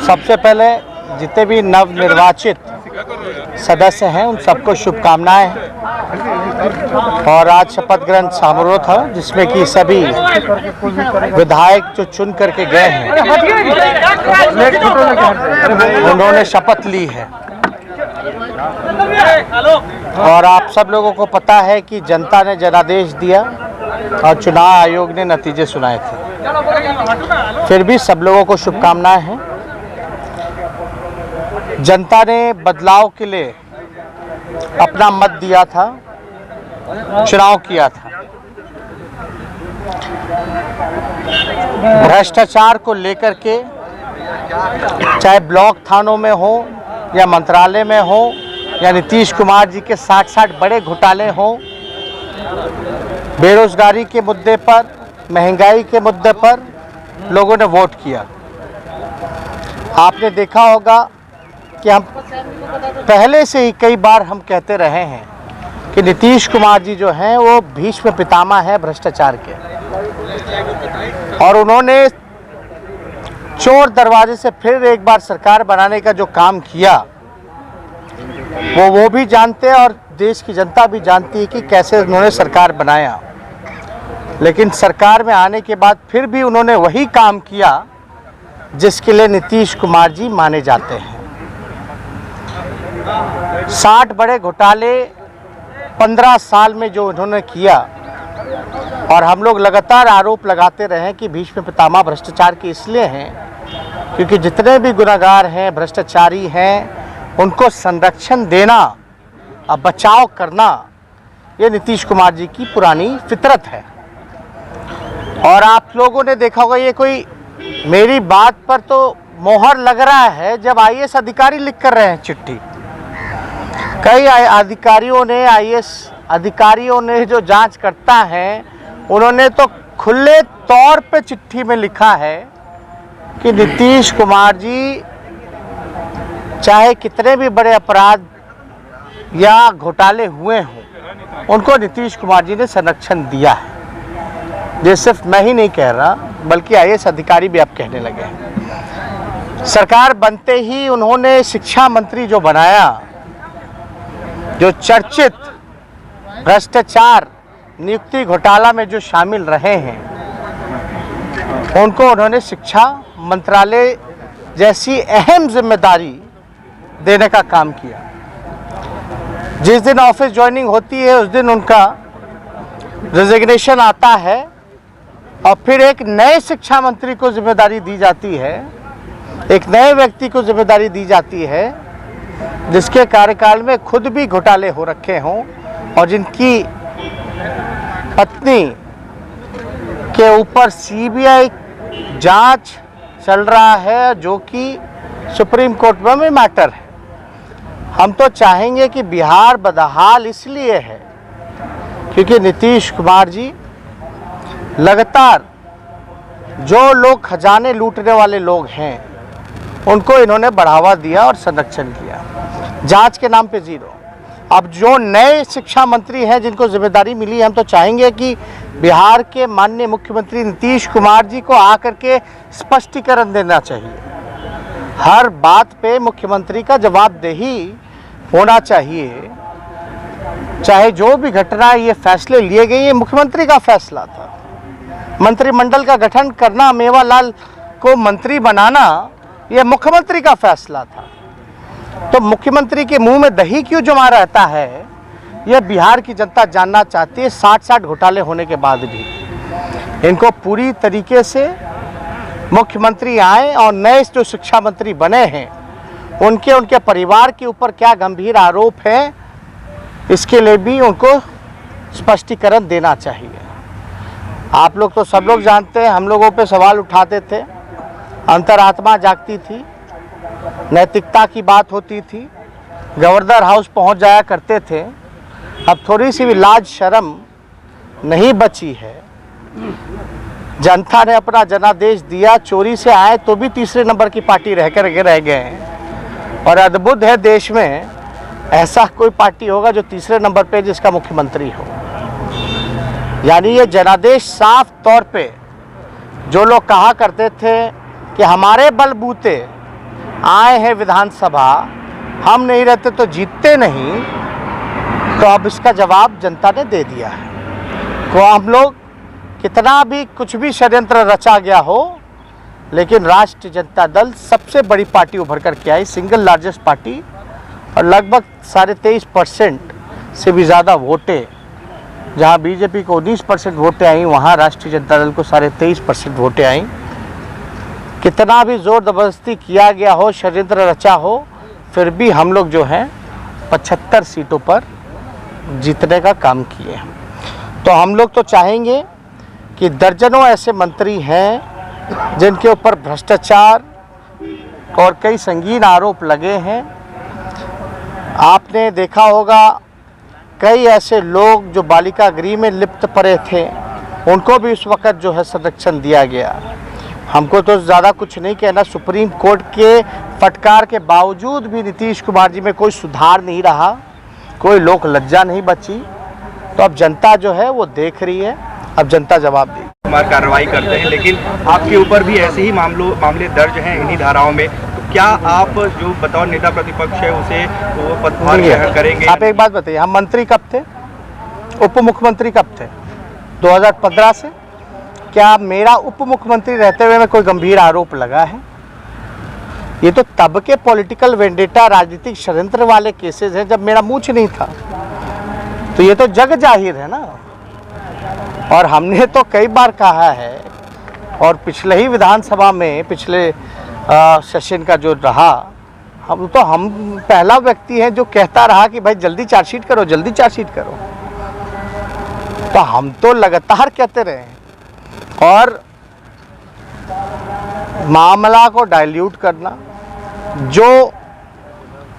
सबसे पहले जितने भी नवनिर्वाचित सदस्य हैं उन सबको शुभकामनाएं हैं। और आज शपथ ग्रहण समारोह था जिसमें कि सभी विधायक जो चुन करके गए हैं उन्होंने शपथ ली है। और आप सब लोगों को पता है कि जनता ने जनादेश दिया और चुनाव आयोग ने नतीजे सुनाए थे। फिर भी सब लोगों को शुभकामनाएं हैं। जनता ने बदलाव के लिए अपना मत दिया था, चुनाव किया था। भ्रष्टाचार को लेकर के चाहे ब्लॉक थानों में हो या मंत्रालय में हो या नीतीश कुमार जी के 60 बड़े घोटाले हो, बेरोजगारी के मुद्दे पर, महंगाई के मुद्दे पर लोगों ने वोट किया। आपने देखा होगा कि हम पहले से ही कई बार हम कहते रहे हैं कि नीतीश कुमार जी जो हैं वो भीष्म पितामह है भ्रष्टाचार के, और उन्होंने चोर दरवाजे से फिर एक बार सरकार बनाने का जो काम किया वो भी जानते हैं और देश की जनता भी जानती है कि कैसे उन्होंने सरकार बनाया। लेकिन सरकार में आने के बाद फिर भी उन्होंने वही काम किया जिसके लिए नीतीश कुमार जी माने जाते हैं। 60 बड़े घोटाले 15 साल में जो उन्होंने किया, और हम लोग लगातार आरोप लगाते रहे कि भीष्म पितामह भ्रष्टाचार के इसलिए हैं क्योंकि जितने भी गुनाहगार हैं, भ्रष्टाचारी हैं, उनको संरक्षण देना और बचाव करना ये नीतीश कुमार जी की पुरानी फितरत है। और आप लोगों ने देखा होगा, ये कोई मेरी बात पर तो मोहर लग रहा है जब आईएएस अधिकारी लिख कर रहे हैं चिट्ठी। कई अधिकारियों ने, आईएएस अधिकारियों ने जो जांच करता है उन्होंने तो खुले तौर पे चिट्ठी में लिखा है कि नीतीश कुमार जी चाहे कितने भी बड़े अपराध या घोटाले हुए हों, उनको नीतीश कुमार जी ने संरक्षण दिया है। ये सिर्फ मैं ही नहीं कह रहा बल्कि आईएएस अधिकारी भी अब कहने लगे हैं। सरकार बनते ही उन्होंने शिक्षा मंत्री जो बनाया, जो चर्चित भ्रष्टाचार नियुक्ति घोटाला में जो शामिल रहे हैं, उनको उन्होंने शिक्षा मंत्रालय जैसी अहम जिम्मेदारी देने का काम किया। जिस दिन ऑफिस ज्वाइनिंग होती है उस दिन उनका रिजिग्नेशन आता है और फिर एक नए शिक्षा मंत्री को जिम्मेदारी दी जाती है, एक नए व्यक्ति को जिम्मेदारी दी जाती है जिसके कार्यकाल में खुद भी घोटाले हो रखे हों और जिनकी पत्नी के ऊपर सीबीआई जांच चल रहा है जो कि सुप्रीम कोर्ट में मैटर है। हम तो चाहेंगे कि बिहार बदहाल इसलिए है क्योंकि नीतीश कुमार जी लगातार जो लोग खजाने लूटने वाले लोग हैं उनको इन्होंने बढ़ावा दिया और संरक्षण किया। जांच के नाम पे जीरो। अब जो नए शिक्षा मंत्री हैं जिनको जिम्मेदारी मिली, हम तो चाहेंगे कि बिहार के माननीय मुख्यमंत्री नीतीश कुमार जी को आकर के स्पष्टीकरण देना चाहिए। हर बात पे मुख्यमंत्री का जवाबदेही होना चाहिए। चाहे जो भी घटना, ये फैसले लिए गए, ये मुख्यमंत्री का फैसला था। मंत्रिमंडल का गठन करना, मेवालाल को मंत्री बनाना, यह मुख्यमंत्री का फैसला था। तो मुख्यमंत्री के मुंह में दही क्यों जमा रहता है, यह बिहार की जनता जानना चाहती है। 60 घोटाले होने के बाद भी इनको पूरी तरीके से मुख्यमंत्री आए और नए जो शिक्षा मंत्री बने हैं उनके परिवार के ऊपर क्या गंभीर आरोप है, इसके लिए भी उनको स्पष्टीकरण देना चाहिए। आप लोग तो सब लोग जानते हैं, हम लोगों पे सवाल उठाते थे, अंतरात्मा जागती थी, नैतिकता की बात होती थी, गवर्नर हाउस पहुंच जाया करते थे। अब थोड़ी सी भी लाज शर्म नहीं बची है। जनता ने अपना जनादेश दिया, चोरी से आए तो भी तीसरे नंबर की पार्टी रह गए हैं। और अद्भुत है, देश में ऐसा कोई पार्टी होगा जो तीसरे नंबर पे जिसका मुख्यमंत्री हो। यानी ये जनादेश साफ तौर पे जो लोग कहा करते थे कि हमारे बलबूते आए हैं विधानसभा, हम नहीं रहते तो जीतते नहीं, तो अब इसका जवाब जनता ने दे दिया है। तो हम लोग कितना भी कुछ भी षड्यंत्र रचा गया हो, लेकिन राष्ट्रीय जनता दल सबसे बड़ी पार्टी उभर कर के आई, सिंगल लार्जेस्ट पार्टी, और लगभग 23.5% से भी ज़्यादा वोटें, जहां बीजेपी को 19% वोटें आई, वहां राष्ट्रीय जनता दल को 23.5% वोटें आई। कितना भी जोर जबरदस्ती किया गया हो, षड्यंत्र रचा हो, फिर भी हम लोग जो हैं 75 सीटों पर जीतने का काम किए हैं। तो हम लोग तो चाहेंगे कि दर्जनों ऐसे मंत्री हैं जिनके ऊपर भ्रष्टाचार और कई संगीन आरोप लगे हैं। आपने देखा होगा कई ऐसे लोग जो बालिका गृह में लिप्त पड़े थे, उनको भी उस वक़्त जो है संरक्षण दिया गया। हमको तो ज़्यादा कुछ नहीं कहना, सुप्रीम कोर्ट के फटकार के बावजूद भी नीतीश कुमार जी में कोई सुधार नहीं रहा, कोई लोक लज्जा नहीं बची। तो अब जनता जो है वो देख रही है, अब जनता जवाब देगी। कुमार कार्रवाई करते हैं, लेकिन आपके ऊपर भी ऐसे ही मामले दर्ज हैं इन्हीं धाराओं में, तो क्या आप जो बतौर नेता प्रतिपक्ष है उसे वो पदभार ग्रहण करेंगे? आप एक बात बताइए, हम मंत्री कब थे, उप मुख्यमंत्री कब थे? 2015 से। क्या मेरा उप मुख्यमंत्री रहते हुए में कोई गंभीर आरोप लगा है? ये तो तब के पॉलिटिकल वेंडेटा राजनीतिक षड्यंत्र वाले केसेस हैं जब मेरा मूंछ नहीं था। तो ये तो जग जाहिर है ना। और हमने तो कई बार कहा है, और पिछले ही विधानसभा में पिछले सेशन का जो रहा, हम पहला व्यक्ति हैं जो कहता रहा कि भाई जल्दी चार्जशीट करो, जल्दी चार्जशीट करो। तो हम तो लगातार कहते रहे, और मामला को डाइल्यूट करना, जो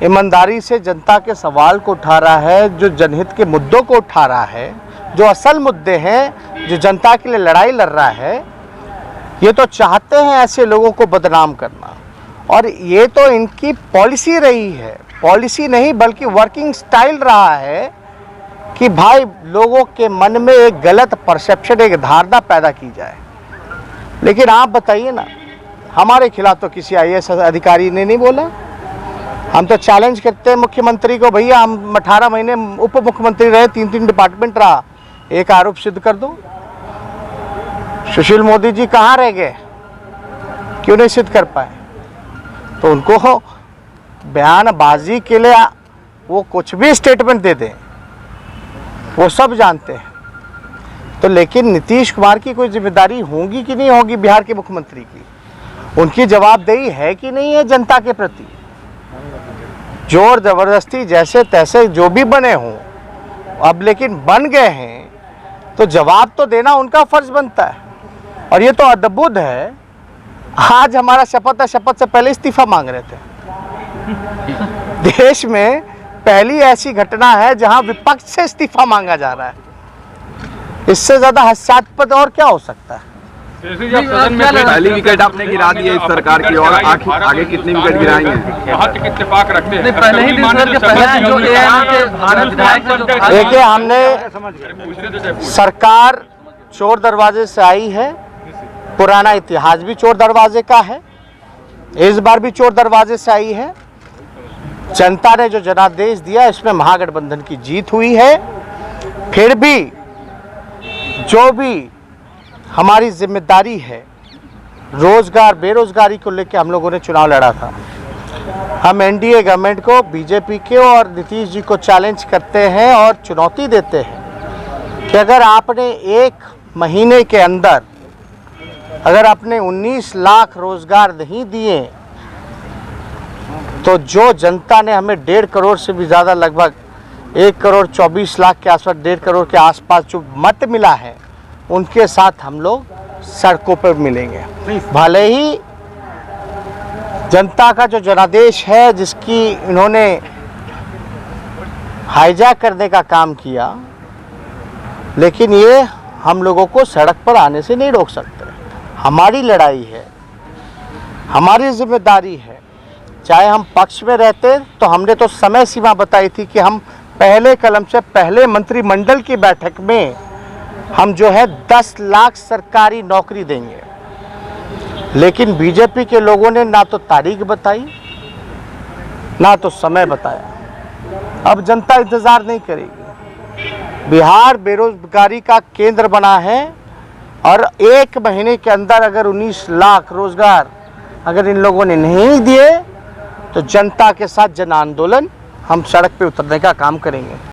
ईमानदारी से जनता के सवाल को उठा रहा है, जो जनहित के मुद्दों को उठा रहा है, जो असल मुद्दे हैं, जो जनता के लिए लड़ाई लड़ रहा है, ये तो चाहते हैं ऐसे लोगों को बदनाम करना। और ये तो इनकी पॉलिसी रही है, पॉलिसी नहीं बल्कि वर्किंग स्टाइल रहा है कि भाई लोगों के मन में एक गलत परसेप्शन, एक धारणा पैदा की जाए। लेकिन आप बताइए ना, हमारे खिलाफ तो किसी IAS अधिकारी ने नहीं बोला। हम तो चैलेंज करते हैं मुख्यमंत्री को, भैया हम 18 महीने उप मुख्यमंत्री रहे, 3 डिपार्टमेंट रहा, एक आरोप सिद्ध कर दो। सुशील मोदी जी कहाँ रह गए, क्यों नहीं सिद्ध कर पाए? तो उनको बयानबाजी के लिए वो कुछ भी स्टेटमेंट दे दें, वो सब जानते हैं। तो लेकिन नीतीश कुमार की कोई जिम्मेदारी होगी कि नहीं होगी बिहार के मुख्यमंत्री की? उनकी जवाबदेही है कि नहीं है जनता के प्रति? जोर जबरदस्ती जैसे तैसे जो भी बने हों, अब लेकिन बन गए हैं तो जवाब तो देना उनका फर्ज बनता है। और ये तो अद्भुत है, आज हमारा शपथ है, शपथ से पहले इस्तीफा मांग रहे थे। देश में पहली ऐसी घटना है जहां विपक्ष से इस्तीफा मांगा जा रहा है। इससे ज्यादा हास्यास्पद और क्या हो सकता है? पहली विकेट आपने गिरा दी है इस सरकार की, और आगे कितनी विकेट गिराएंगे? इत्तेफाक रखते हैं। देखिए, हमने सरकार चोर दरवाजे से आई है, पुराना इतिहास भी चोर दरवाजे का है, इस बार भी चोर दरवाजे से आई है। जनता ने जो जनादेश दिया, इसमें महागठबंधन की जीत हुई है। फिर भी जो भी हमारी जिम्मेदारी है, रोजगार बेरोजगारी को लेकर हम लोगों ने चुनाव लड़ा था। हम NDA गवर्नमेंट को, बीजेपी के और नीतीश जी को चैलेंज करते हैं और चुनौती देते हैं कि अगर आपने एक महीने के अंदर अगर आपने 19 लाख रोजगार नहीं दिए, तो जो जनता ने हमें 1.5 करोड़ से भी ज़्यादा, लगभग 1,24,00,000 के आसपास, 1.5 करोड़ के आसपास जो मत मिला है, उनके साथ हम लोग सड़कों पर मिलेंगे। भले ही जनता का जो जनादेश है, जिसकी इन्होंने हाईजैक करने का काम किया, लेकिन ये हम लोगों को सड़क पर आने से नहीं रोक सकते। हमारी लड़ाई है, हमारी जिम्मेदारी है। चाहे हम पक्ष में रहते तो हमने तो समय सीमा बताई थी कि हम पहले कलम से पहले मंत्रिमंडल की बैठक में हम जो है 10 लाख सरकारी नौकरी देंगे। लेकिन बीजेपी के लोगों ने ना तो तारीख बताई, ना तो समय बताया। अब जनता इंतज़ार नहीं करेगी। बिहार बेरोजगारी का केंद्र बना है और 1 महीने के अंदर अगर 19 लाख रोजगार अगर इन लोगों ने नहीं दिए तो जनता के साथ जन आंदोलन हम सड़क पे उतरने का काम करेंगे।